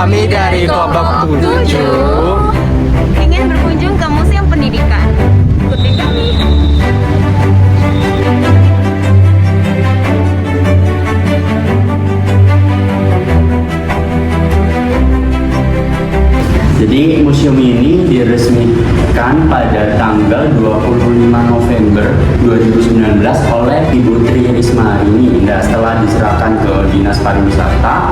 Kami dari kelompok 7 ingin berkunjung ke Museum Pendidikan. Ikuti kami. Jadi museum ini diresmikan pada tanggal 25 November 2019 oleh Ibu Tri Risma ini. Nah, setelah diserahkan ke Dinas Pariwisata,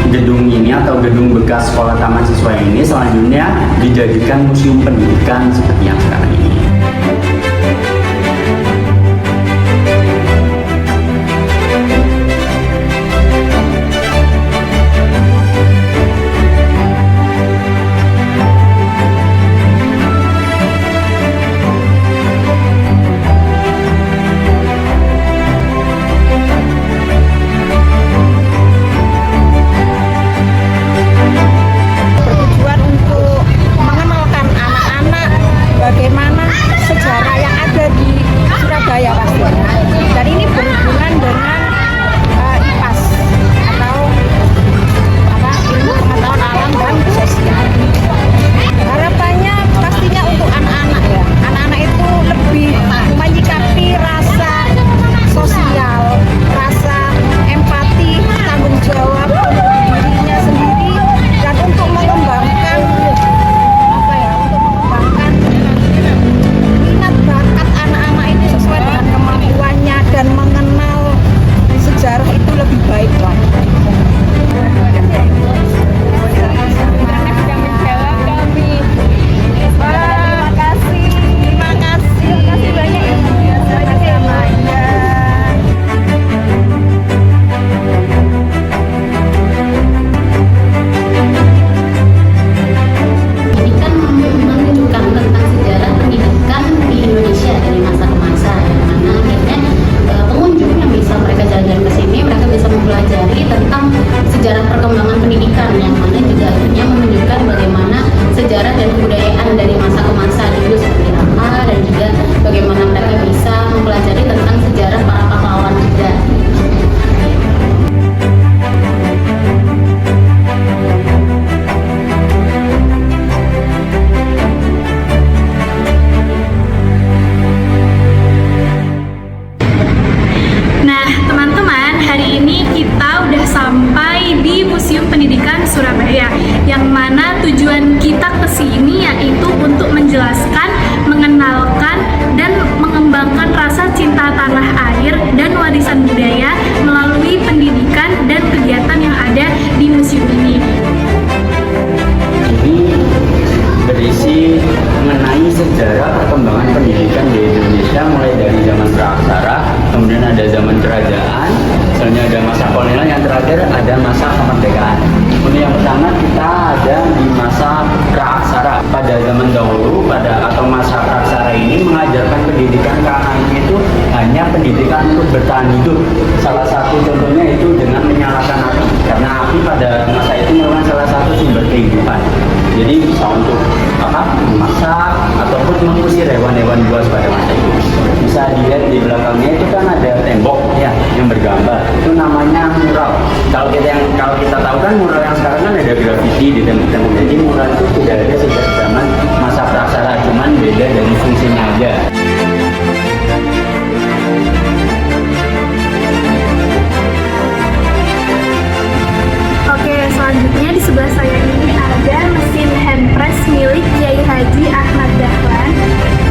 gedung ini atau gedung bekas sekolah taman siswa ini selanjutnya dijadikan museum pendidikan seperti yang sekarang ini. Bagaimana sejarah yang ada di Surabaya pastinya, dan ini berhubungan dengan IPAS atau ilmu pengetahuan alam dan sosial. Harapannya pastinya untuk anak-anak ya, anak-anak itu lebih menyikapi rasa sosial, rasa empati, tanggung jawab untuk dirinya sendiri, dan untuk mengembangkan bakat anak-anak itu sesuai dengan kemampuannya dan mengenal sejarah itu lebih baik lah. Terima kasih banyak Ibu. Ini kan menunjukkan tentang sejarah pendidikan di Indonesia dari masa ke masa, yang mana akhirnya pengunjung yang bisa mereka jalan-jalan ke sini, mereka bisa mempelajari tentang sejarah perkembangan pendidikan, yang mana juga akhirnya menunjukkan bagaimana sejarah dan kebudayaan dari masa ke masa dulu seperti apa, dan juga bagaimana mereka bisa mempelajari tentang sejarah para pahlawan juga. Nah, teman-teman, hari ini kita udah sampai di Museum Pendidikan Surabaya, yang mana tujuan kita ke sini yaitu untuk menjelaskan, mengenalkan, dan mengembangkan rasa cinta tanah air dan warisan budaya melalui pendidikan dan kegiatan yang ada di museum ini. Ini berisi mengenai sejarah perkembangan pendidikan di Indonesia mulai dari zaman praksara, kemudian ada zaman kerajaan, misalnya ada masa kolonial, yang terakhir ada masa kemerdekaan. Kemudian yang pertama kita ada di masa praksara. Pada zaman dahulu, atau masa praksara ini mengajarkan pendidikan ke anak itu hanya pendidikan untuk bertahan hidup. Salah satu contohnya itu dengan menyalakan api, karena api pada masa itu merupakan salah satu sumber kehidupan. Jadi bisa untuk memasak ataupun mengusir hewan-hewan buas pada masa itu. Bisa dilihat di belakangnya itu kan ada tembok ya yang bergambar. Itu namanya mural. Kalau kita tahu kan mural yang sekarang kan ada grafiti di tembok-tembok. Jadi mural itu sudah ada sejak zaman masa praksara, cuman beda dari fungsinya aja. Oke, selanjutnya di sebelah saya ini ada mesin handpress milik Kiai Haji Ahmad Dahlan,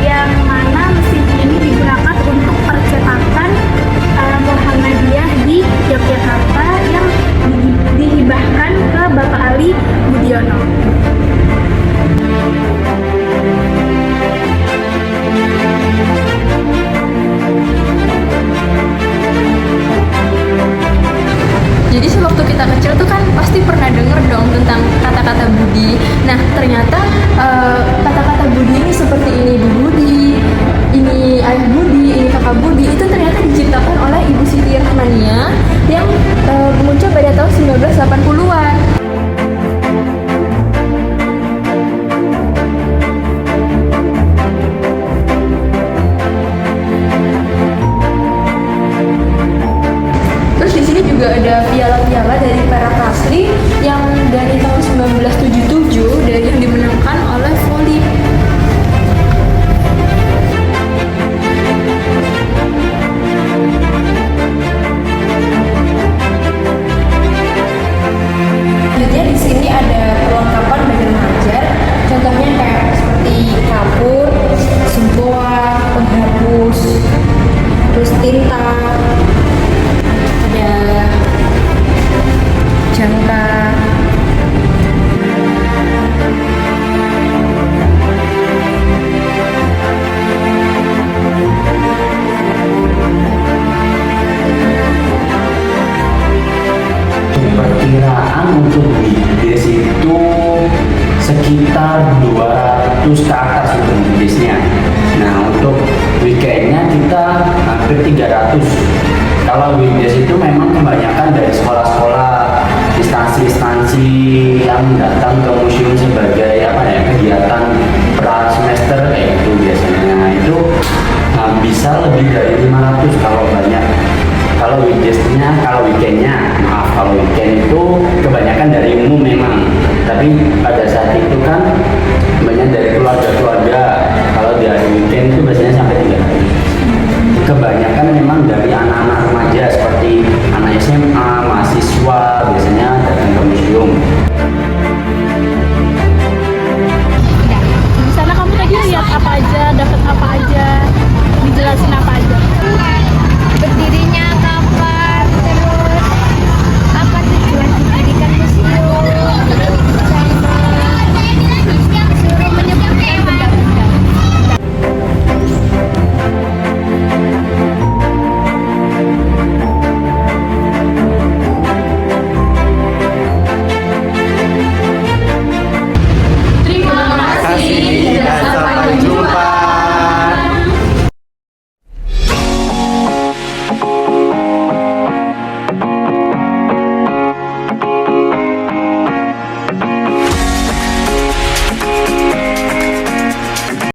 yang mana mesin ini digunakan untuk percetakan Muhammadiyah di Yogyakarta yang dihibahkan ke Bapak Ali Budiono. Jadi sewaktu kita kecil tuh kan pasti pernah denger dong tentang kata-kata budi. Nah, ternyata kata-kata budi ini seperti ini Ibu Budi, ini Ayah Budi, ini Kakak Budi, itu ternyata diciptakan oleh Ibu Siti Rahmania yang muncul pada tahun 1980-an. Terus di sini juga ada piala-piala dari perak asli yang dari tahun 200 ke atas untuk weekdays-nya. Nah, untuk weekend-nya kita hampir 300. Kalau weekdays itu memang kebanyakan dari sekolah-sekolah, instansi-instansi yang datang ke museum sebagai kegiatan pra semester itu biasanya. Nah, itu bisa lebih dari 500 kalau banyak. Kalau weekdays-nya, kalau weekend itu kebanyakan dari umum memang. Tapi pada saat itu kan